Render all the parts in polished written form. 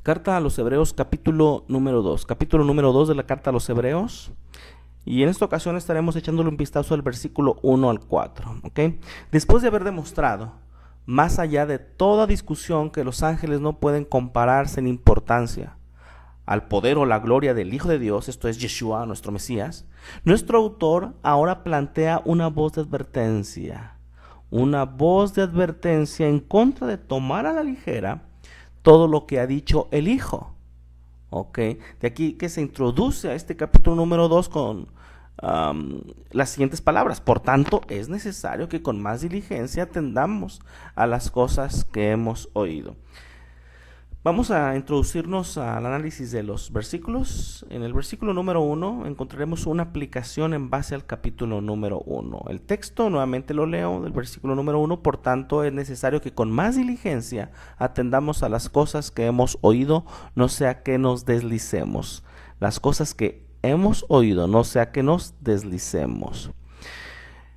Carta a los Hebreos, capítulo número 2. Capítulo número 2 de la carta a los Hebreos. Y en esta ocasión estaremos echándole un vistazo al versículo 1 al 4. ¿Okay? Después de haber demostrado, más allá de toda discusión, que los ángeles no pueden compararse en importancia al poder o la gloria del Hijo de Dios, esto es Yeshua, nuestro Mesías, nuestro autor ahora plantea una voz de advertencia. Una voz de advertencia en contra de tomar a la ligera todo lo que ha dicho el Hijo. ¿Ok? De aquí que se introduce a este capítulo número 2 con las siguientes palabras. Por tanto, es necesario que con más diligencia atendamos a las cosas que hemos oído. Vamos a introducirnos al análisis de los versículos. En el versículo número 1 encontraremos una aplicación en base al capítulo número 1. El texto, nuevamente lo leo, del versículo número 1. Por tanto, es necesario que con más diligencia atendamos a las cosas que hemos oído, no sea que nos deslicemos. Las cosas que hemos oído, no sea que nos deslicemos.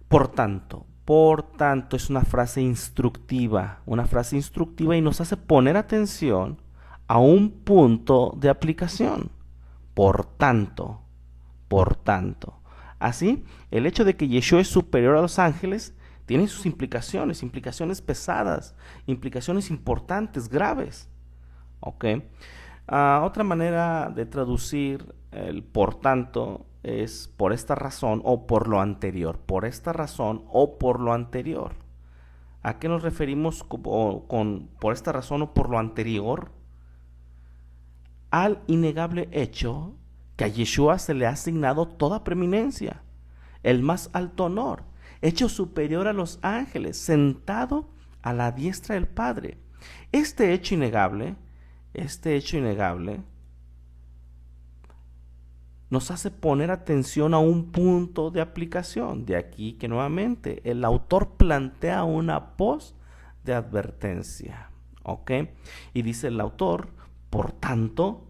Por tanto, es una frase instructiva y nos hace poner atención a un punto de aplicación. Por tanto. Así, el hecho de que Yeshua es superior a los ángeles tiene sus implicaciones pesadas, implicaciones importantes, graves. ¿Ok? Otra manera de traducir el por tanto es por esta razón o por lo anterior. Por esta razón o por lo anterior. ¿A qué nos referimos con por esta razón o por lo anterior? Al innegable hecho que a Yeshua se le ha asignado toda preeminencia, el más alto honor, hecho superior a los ángeles, sentado a la diestra del Padre. Este hecho innegable nos hace poner atención a un punto de aplicación. De aquí que nuevamente el autor plantea una voz de advertencia. ¿Ok? Y dice el autor, por tanto,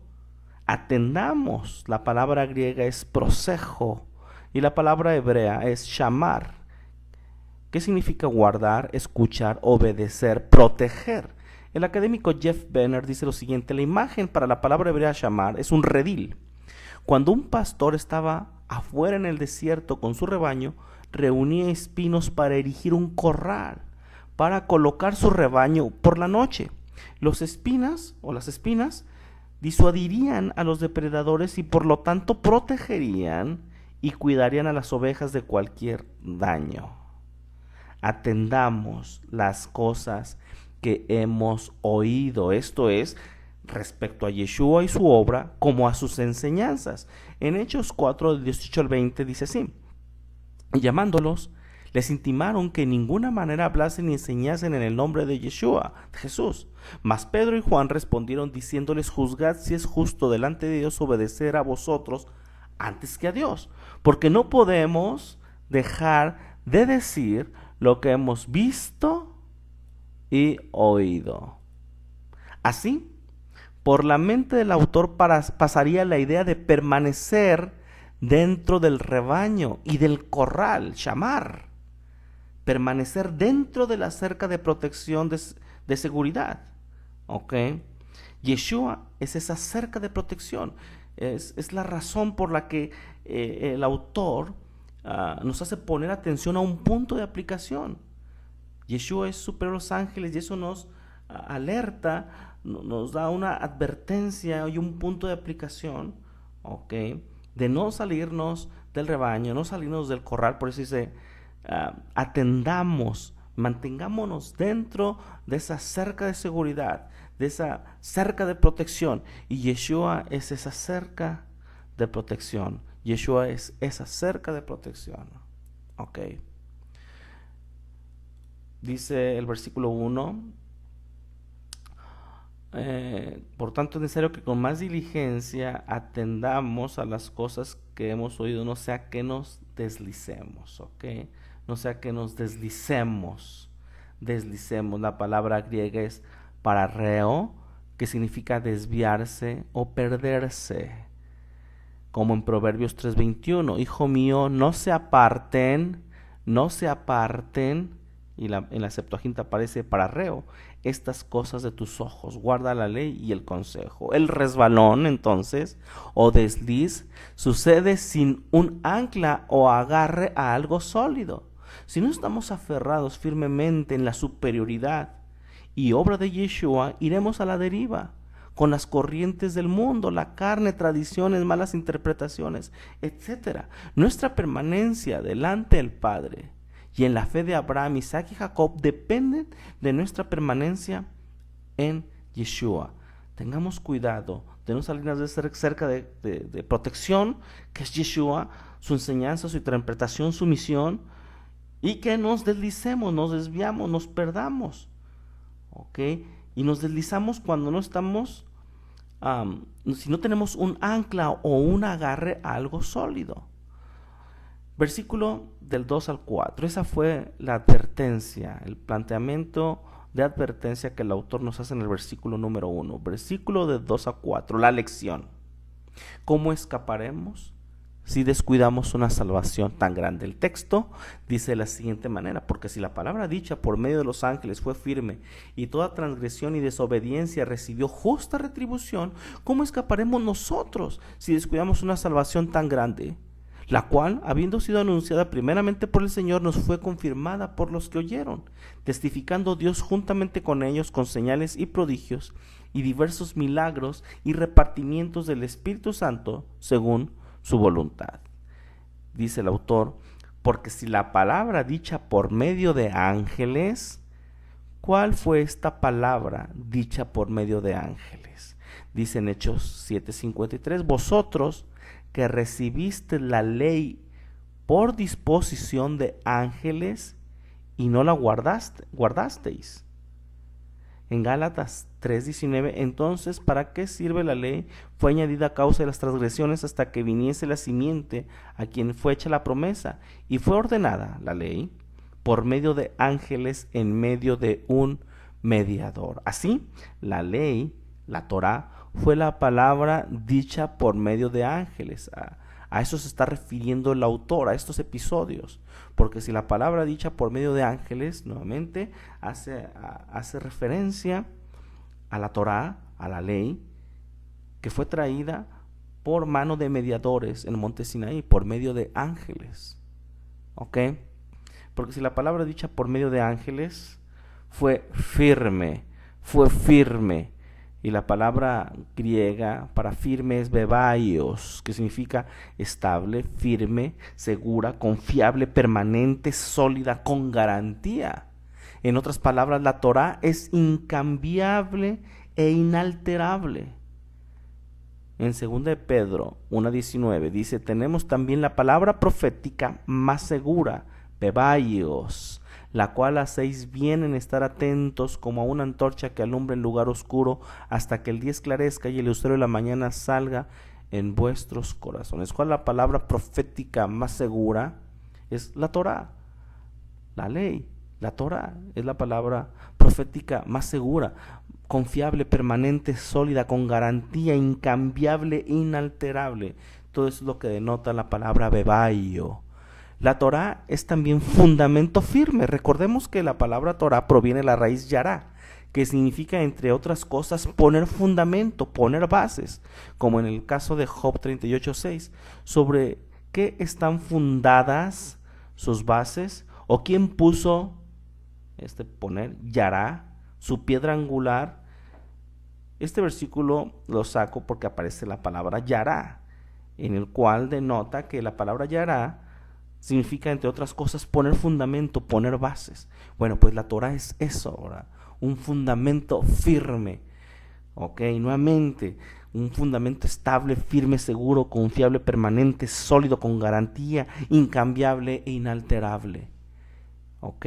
atendamos. La palabra griega es prosejo y la palabra hebrea es shamar. ¿Qué significa guardar, escuchar, obedecer, proteger? El académico Jeff Benner dice lo siguiente: la imagen para la palabra hebrea shamar es un redil. Cuando un pastor estaba afuera en el desierto con su rebaño, reunía espinos para erigir un corral, para colocar su rebaño por la noche. Las espinas disuadirían a los depredadores y por lo tanto protegerían y cuidarían a las ovejas de cualquier daño. Atendamos las cosas que hemos oído, esto es, respecto a Yeshua y su obra, como a sus enseñanzas. En Hechos 4, del 18 al 20 dice así: y llamándolos, les intimaron que en ninguna manera hablasen ni enseñasen en el nombre de Yeshua, de Jesús. Mas Pedro y Juan respondieron diciéndoles: juzgad si es justo delante de Dios obedecer a vosotros antes que a Dios, porque no podemos dejar de decir lo que hemos visto y oído. Así, por la mente del autor pasaría la idea de permanecer dentro del rebaño y del corral, shamar. Permanecer dentro de la cerca de protección de seguridad. ¿Ok? Yeshua es esa cerca de protección. Es la razón por la que el autor nos hace poner atención a un punto de aplicación. Yeshua es superior a los ángeles y eso nos alerta, nos da una advertencia y un punto de aplicación, ¿ok? De no salirnos del rebaño, no salirnos del corral. Por eso dice, atendamos, mantengámonos dentro de esa cerca de seguridad, de esa cerca de protección. Y Yeshua es esa cerca de protección. Yeshua es esa cerca de protección, ¿ok? Dice el versículo 1, por tanto es necesario que con más diligencia atendamos a las cosas que hemos oído, no sea que nos deslicemos, ¿ok? No sea que nos deslicemos. La palabra griega es pararreo, que significa desviarse o perderse. Como en Proverbios 3:21, hijo mío, no se aparten, y en la Septuaginta aparece pararreo, estas cosas de tus ojos, guarda la ley y el consejo. El resbalón, entonces, o desliz, sucede sin un ancla o agarre a algo sólido. Si no estamos aferrados firmemente en la superioridad y obra de Yeshua, iremos a la deriva, con las corrientes del mundo, la carne, tradiciones, malas interpretaciones, etc. Nuestra permanencia delante del Padre y en la fe de Abraham, Isaac y Jacob dependen de nuestra permanencia en Yeshua. Tengamos cuidado de no salirnos de cerca de protección, que es Yeshua, su enseñanza, su interpretación, su misión, y que nos deslicemos, nos desviamos, nos perdamos. ¿Ok? Y nos deslizamos cuando no estamos, si no tenemos un ancla o un agarre a algo sólido. Versículo del 2 al 4. Esa fue la advertencia, el planteamiento de advertencia que el autor nos hace en el versículo número 1. Versículo de 2 a 4, la lección. ¿Cómo escaparemos si descuidamos una salvación tan grande? El texto dice de la siguiente manera: porque si la palabra dicha por medio de los ángeles fue firme y toda transgresión y desobediencia recibió justa retribución, ¿cómo escaparemos nosotros si descuidamos una salvación tan grande? La cual, habiendo sido anunciada primeramente por el Señor, nos fue confirmada por los que oyeron, testificando Dios juntamente con ellos con señales y prodigios y diversos milagros y repartimientos del Espíritu Santo según su voluntad. Dice el autor: porque si la palabra dicha por medio de ángeles, ¿cuál fue esta palabra dicha por medio de ángeles? Dice en Hechos 7:53, vosotros que recibiste la ley por disposición de ángeles y no la guardasteis. En Gálatas 3:19, entonces, ¿para qué sirve la ley? Fue añadida a causa de las transgresiones hasta que viniese la simiente a quien fue hecha la promesa, y fue ordenada la ley por medio de ángeles en medio de un mediador. Así, la ley, la Torá, fue la palabra dicha por medio de ángeles. A eso se está refiriendo el autor, a estos episodios. Porque si la palabra dicha por medio de ángeles, nuevamente, hace referencia a la Torá, a la ley, que fue traída por mano de mediadores en el monte Sinaí, por medio de ángeles. ¿Ok? Porque si la palabra dicha por medio de ángeles fue firme, y la palabra griega para firme es bebaios, que significa estable, firme, segura, confiable, permanente, sólida, con garantía. En otras palabras, la Torá es incambiable e inalterable. En 2 de Pedro 1:19 dice: tenemos también la palabra profética más segura, bebaios, la cual hacéis bien en estar atentos como a una antorcha que alumbra en lugar oscuro hasta que el día esclarezca y el lucero de la mañana salga en vuestros corazones. ¿Cuál es la palabra profética más segura? Es la Torá, la ley. La Torá es la palabra profética más segura, confiable, permanente, sólida, con garantía, incambiable, inalterable. Todo eso es lo que denota la palabra bebaio. La Torá es también fundamento firme. Recordemos que la palabra Torá proviene de la raíz yará, que significa, entre otras cosas, poner fundamento, poner bases, como en el caso de Job 38:6. ¿Sobre qué están fundadas sus bases? ¿O quién puso poner yará, su piedra angular? Este versículo lo saco porque aparece la palabra yará, en el cual denota que la palabra yará significa, entre otras cosas, poner fundamento, poner bases. Bueno, pues la Torá es eso ahora, un fundamento firme. Ok, nuevamente, un fundamento estable, firme, seguro, confiable, permanente, sólido, con garantía, incambiable e inalterable. Ok.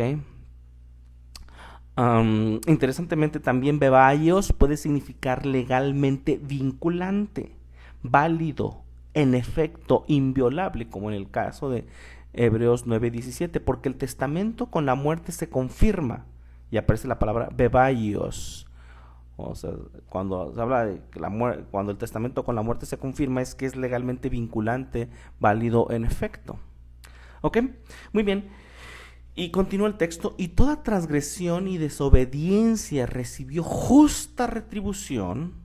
Interesantemente también bebaios puede significar legalmente vinculante, válido, en efecto inviolable, como en el caso de Hebreos 9:17, porque el testamento con la muerte se confirma, y aparece la palabra bebaios. O sea, cuando se habla de que cuando el testamento con la muerte se confirma, es que es legalmente vinculante, válido en efecto. ¿Ok? Muy bien. Y continúa el texto, y toda transgresión y desobediencia recibió justa retribución,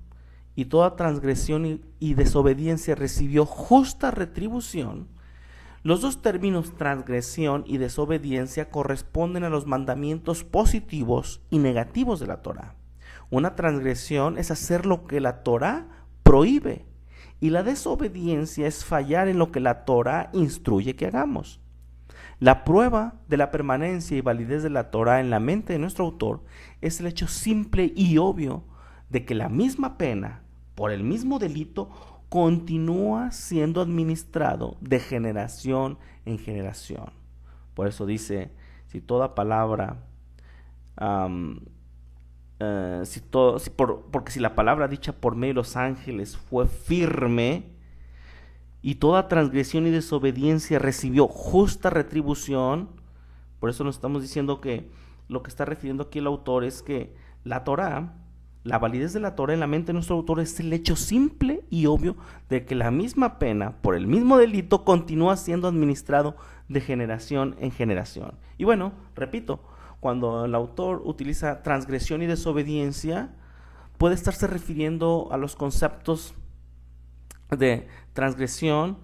y toda transgresión y desobediencia recibió justa retribución. Los dos términos transgresión y desobediencia corresponden a los mandamientos positivos y negativos de la Torá. Una transgresión es hacer lo que la Torá prohíbe, y la desobediencia es fallar en lo que la Torá instruye que hagamos. La prueba de la permanencia y validez de la Torá en la mente de nuestro autor es el hecho simple y obvio de que la misma pena por el mismo delito continúa siendo administrado de generación en generación. Por eso dice, si toda palabra, porque si la palabra dicha por medio de los ángeles fue firme, y toda transgresión y desobediencia recibió justa retribución. Por eso nos estamos diciendo que lo que está refiriendo aquí el autor es que la Torá, la validez de la Torá en la mente de nuestro autor es el hecho simple y obvio de que la misma pena por el mismo delito continúa siendo administrado de generación en generación. Y bueno, repito, cuando el autor utiliza transgresión y desobediencia, puede estarse refiriendo a los conceptos de transgresión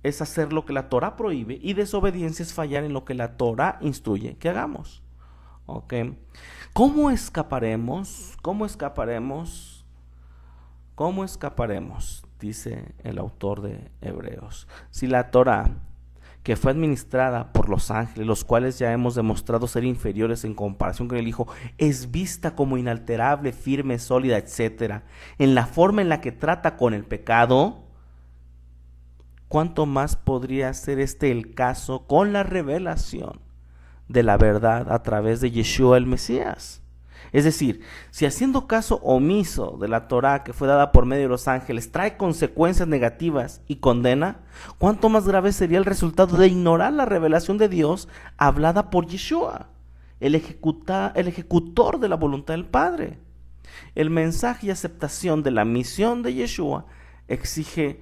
es hacer lo que la Torá prohíbe, y desobediencia es fallar en lo que la Torá instruye que hagamos. ¿Ok? ¿Cómo escaparemos? ¿Cómo escaparemos? ¿Cómo escaparemos? Dice el autor de Hebreos. Si la Torá, que fue administrada por los ángeles, los cuales ya hemos demostrado ser inferiores en comparación con el Hijo, es vista como inalterable, firme, sólida, etcétera, en la forma en la que trata con el pecado, ¿cuánto más podría ser este el caso con la revelación de la verdad a través de Yeshua el Mesías? Es decir, si haciendo caso omiso de la Torá que fue dada por medio de los ángeles trae consecuencias negativas y condena, ¿cuánto más grave sería el resultado de ignorar la revelación de Dios hablada por Yeshua, el ejecutor de la voluntad del Padre? El mensaje y aceptación de la misión de Yeshua exige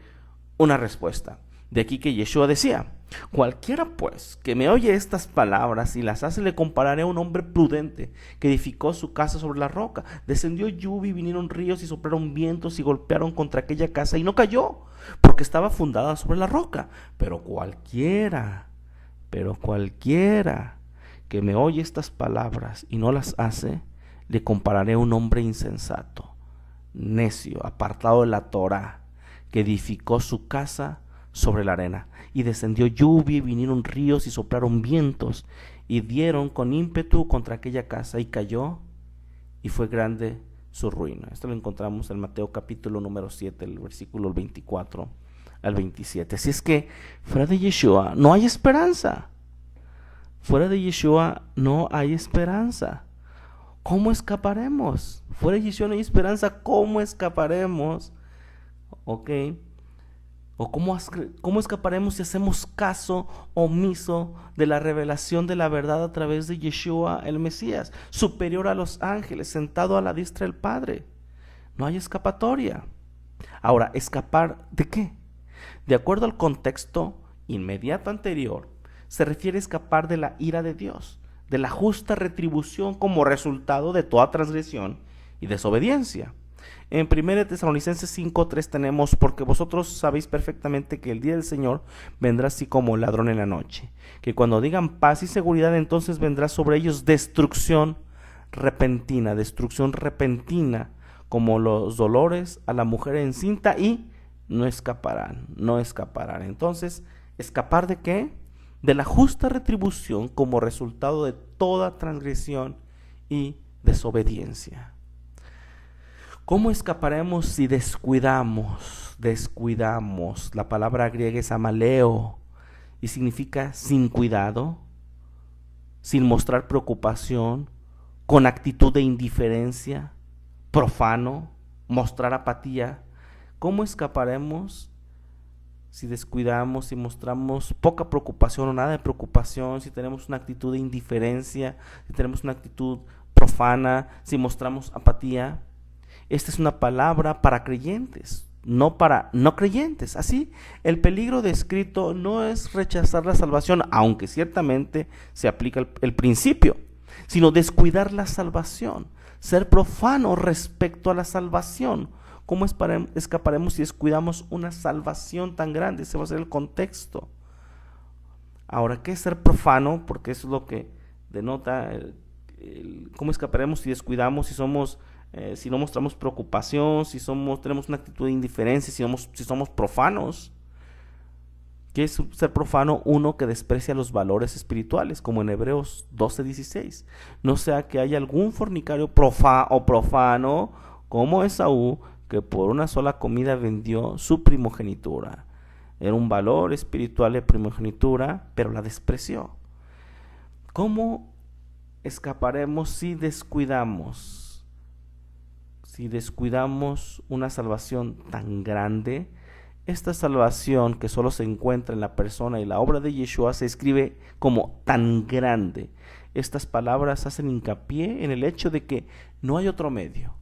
una respuesta. De aquí que Yeshua decía, cualquiera pues que me oye estas palabras y las hace, le compararé a un hombre prudente que edificó su casa sobre la roca. Descendió lluvia y vinieron ríos y soplaron vientos y golpearon contra aquella casa y no cayó, porque estaba fundada sobre la roca. Pero cualquiera que me oye estas palabras y no las hace, le compararé a un hombre insensato, necio, apartado de la Torá, que edificó su casa sobre la arena, y descendió lluvia y vinieron ríos y soplaron vientos y dieron con ímpetu contra aquella casa y cayó, y fue grande su ruina. Esto lo encontramos en Mateo capítulo número 7, el versículo 24 al 27. Así es que fuera de Yeshua no hay esperanza. Fuera de Yeshua no hay esperanza. ¿Cómo escaparemos? Fuera de Yeshua no hay esperanza. ¿Cómo escaparemos? ¿Ok? ¿O cómo escaparemos si hacemos caso omiso de la revelación de la verdad a través de Yeshua el Mesías, superior a los ángeles, sentado a la diestra del Padre? No hay escapatoria. Ahora, ¿escapar de qué? De acuerdo al contexto inmediato anterior, se refiere a escapar de la ira de Dios, de la justa retribución como resultado de toda transgresión y desobediencia. En 1 Tesalonicenses 5:3 tenemos, porque vosotros sabéis perfectamente que el día del Señor vendrá así como ladrón en la noche, que cuando digan paz y seguridad, entonces vendrá sobre ellos destrucción repentina, como los dolores a la mujer encinta, y no escaparán. Entonces, ¿escapar de qué? De la justa retribución como resultado de toda transgresión y desobediencia. ¿Cómo escaparemos si descuidamos? La palabra griega es amaleo y significa sin cuidado, sin mostrar preocupación, con actitud de indiferencia, profano, mostrar apatía. ¿Cómo escaparemos si descuidamos, si mostramos poca preocupación o nada de preocupación, si tenemos una actitud de indiferencia, si tenemos una actitud profana, si mostramos apatía? Esta es una palabra para creyentes, no para no creyentes. Así, el peligro descrito no es rechazar la salvación, aunque ciertamente se aplica el principio, sino descuidar la salvación, ser profano respecto a la salvación. ¿Cómo escaparemos si descuidamos una salvación tan grande? Ese va a ser el contexto. Ahora, ¿qué es ser profano? Porque eso es lo que denota cómo escaparemos si descuidamos, si no mostramos preocupación, si tenemos una actitud de indiferencia, si somos profanos. ¿Qué es ser profano? Uno que desprecia los valores espirituales, como en Hebreos 12:16. No sea que haya algún fornicario profano como Esaú, que por una sola comida vendió su primogenitura. Era un valor espiritual de primogenitura, pero la despreció. ¿Cómo escaparemos si descuidamos una salvación tan grande? Esta salvación, que solo se encuentra en la persona y la obra de Yeshua, se escribe como tan grande. Estas palabras hacen hincapié en el hecho de que no hay otro medio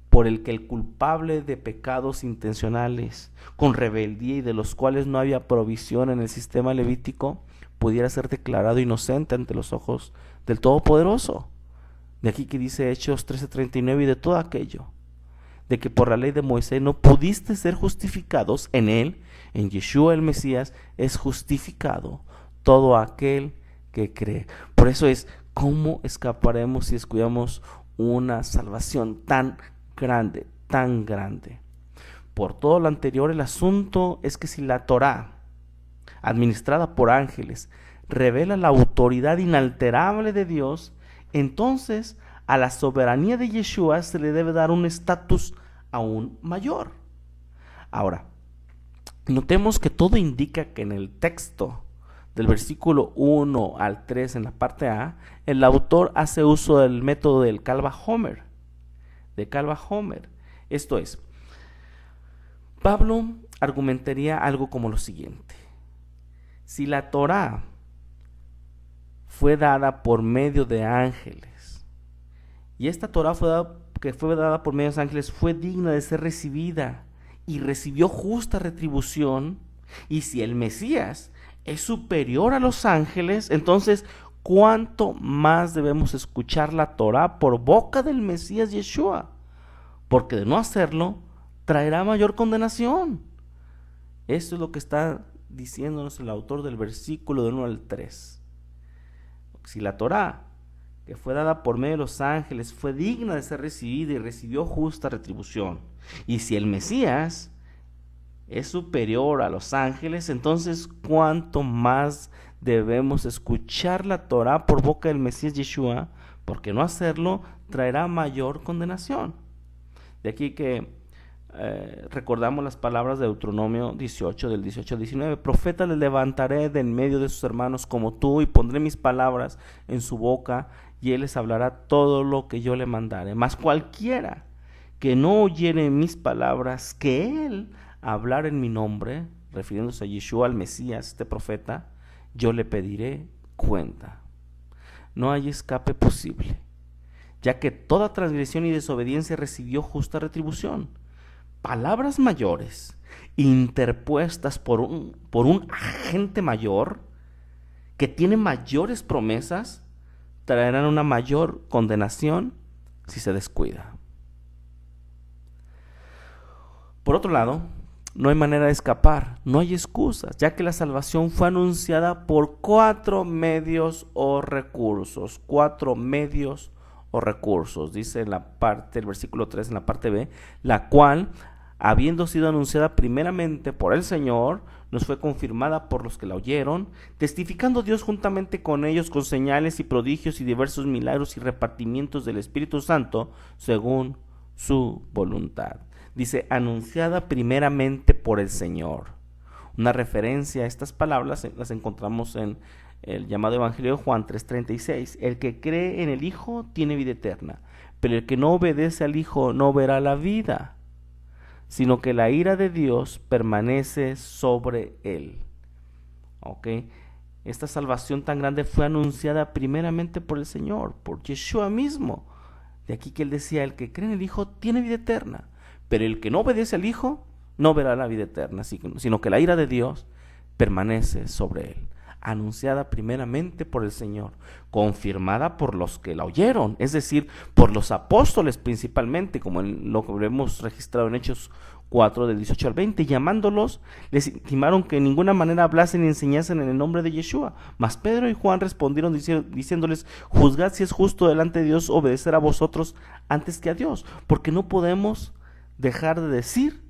por el que el culpable de pecados intencionales con rebeldía y de los cuales no había provisión en el sistema levítico pudiera ser declarado inocente ante los ojos del Todopoderoso. De aquí que dice Hechos 13:39, y de todo aquello, de que por la ley de Moisés no pudiste ser justificados, en él, en Yeshua el Mesías, es justificado todo aquel que cree. Por eso es, ¿cómo escaparemos si descuidamos una salvación tan grande, tan grande? Por todo lo anterior, el asunto es que si la Torá, administrada por ángeles, revela la autoridad inalterable de Dios, entonces a la soberanía de Yeshua se le debe dar un estatus aún mayor. Ahora, notemos que todo indica que en el texto del versículo 1 al 3 en la parte A, el autor hace uso del método del Kal Vachomer, Esto es, Pablo argumentaría algo como lo siguiente: si la Torá fue dada por medio de ángeles, y esta Torá fue dada por medio de ángeles fue digna de ser recibida y recibió justa retribución, y si el Mesías es superior a los ángeles, entonces ¿cuánto más debemos escuchar la Torá por boca del Mesías Yeshua? Porque de no hacerlo, traerá mayor condenación. Esto es lo que está diciéndonos el autor del versículo del 1 al 3. Si la Torá, que fue dada por medio de los ángeles, fue digna de ser recibida y recibió justa retribución, y si el Mesías es superior a los ángeles, entonces ¿cuánto más debemos escuchar la Torá por boca del Mesías Yeshua? Porque no hacerlo traerá mayor condenación. De aquí que recordamos las palabras de Deuteronomio 18, del 18 al 19. Profeta le levantaré de en medio de sus hermanos como tú, y pondré mis palabras en su boca, y él les hablará todo lo que yo le mandare. Mas cualquiera que no oyere mis palabras, que él hablar en mi nombre, refiriéndose a Yeshua, al Mesías, este profeta, yo le pediré cuenta. No hay escape posible, ya que toda transgresión y desobediencia recibió justa retribución. Palabras mayores, interpuestas por un agente mayor, que tiene mayores promesas, traerán una mayor condenación si se descuida. Por otro lado, no hay manera de escapar, no hay excusas, ya que la salvación fue anunciada por 4 medios o recursos. 4 medios o recursos, dice en la parte, el versículo 3 en la parte B, la cual, habiendo sido anunciada primeramente por el Señor, nos fue confirmada por los que la oyeron, testificando Dios juntamente con ellos con señales y prodigios y diversos milagros y repartimientos del Espíritu Santo según su voluntad. Dice, anunciada primeramente por el Señor. Una referencia a estas palabras las encontramos en el llamado Evangelio de Juan 3:36. El que cree en el Hijo tiene vida eterna, pero el que no obedece al Hijo no verá la vida, sino que la ira de Dios permanece sobre él. ¿Ok? Esta salvación tan grande fue anunciada primeramente por el Señor, por Yeshua mismo. De aquí que él decía, el que cree en el Hijo tiene vida eterna, pero el que no obedece al Hijo no verá la vida eterna, sino que la ira de Dios permanece sobre él. Anunciada primeramente por el Señor, confirmada por los que la oyeron, es decir, por los apóstoles principalmente, como lo que hemos registrado en Hechos 4, del 18 al 20, llamándolos, les intimaron que en ninguna manera hablasen ni enseñasen en el nombre de Yeshua. Mas Pedro y Juan respondieron diciéndoles, juzgad si es justo delante de Dios obedecer a vosotros antes que a Dios, porque no podemos dejar de decir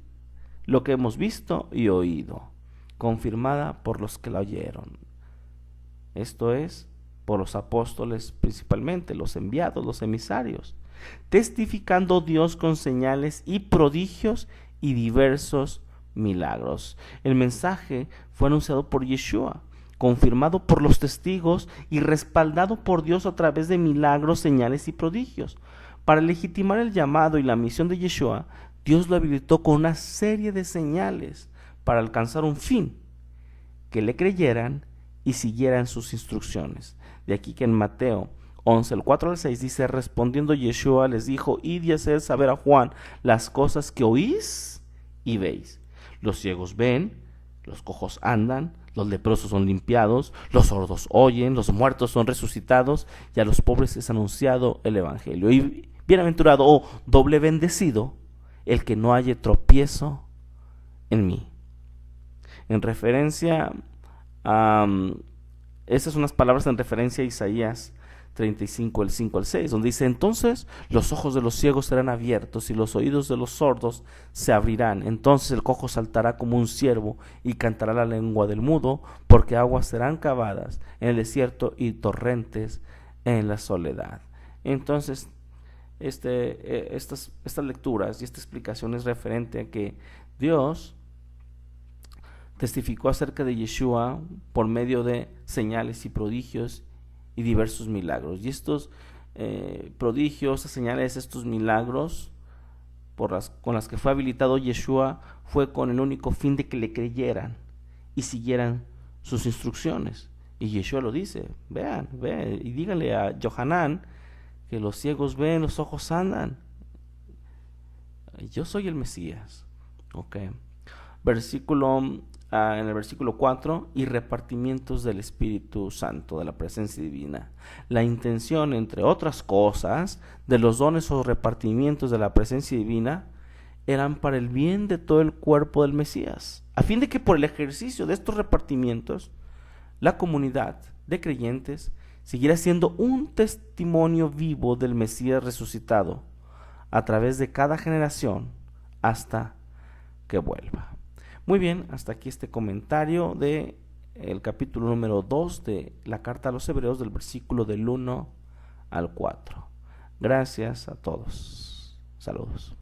lo que hemos visto y oído, confirmada por los que la oyeron. Esto es, por los apóstoles principalmente, los enviados, los emisarios, testificando Dios con señales y prodigios y diversos milagros. El mensaje fue anunciado por Yeshua, confirmado por los testigos y respaldado por Dios a través de milagros, señales y prodigios. Para legitimar el llamado y la misión de Yeshua, Dios lo habilitó con una serie de señales para alcanzar un fin, que le creyeran y siguieran sus instrucciones. De aquí que en Mateo 11, el 4 al 6 dice, respondiendo Yeshua les dijo, id y haced saber a Juan las cosas que oís y veis. Los ciegos ven, los cojos andan, los leprosos son limpiados, los sordos oyen, los muertos son resucitados, y a los pobres es anunciado el evangelio. Y bienaventurado o doble bendecido el que no halle tropiezo en mí. En referencia estas son unas palabras en referencia a Isaías 35, el 5 al 6, donde dice, entonces los ojos de los ciegos serán abiertos y los oídos de los sordos se abrirán. Entonces el cojo saltará como un ciervo y cantará la lengua del mudo, porque aguas serán cavadas en el desierto y torrentes en la soledad. Entonces, estas lecturas y esta explicación es referente a que Dios testificó acerca de Yeshua por medio de señales y prodigios y diversos milagros. Y estos prodigios, señales, estos milagros con las que fue habilitado Yeshua fue con el único fin de que le creyeran y siguieran sus instrucciones. Y Yeshua lo dice, vean y díganle a Johanán que los ciegos ven, los ojos andan. Yo soy el Mesías. Okay. En el versículo 4, y repartimientos del Espíritu Santo, de la presencia divina. La intención, entre otras cosas, de los dones o repartimientos de la presencia divina eran para el bien de todo el cuerpo del Mesías, a fin de que por el ejercicio de estos repartimientos, la comunidad de creyentes siguiera siendo un testimonio vivo del Mesías resucitado a través de cada generación hasta que vuelva. Muy bien, hasta aquí este comentario de el capítulo número 2 de la carta a los Hebreos, del versículo del 1 al 4. Gracias a todos. Saludos.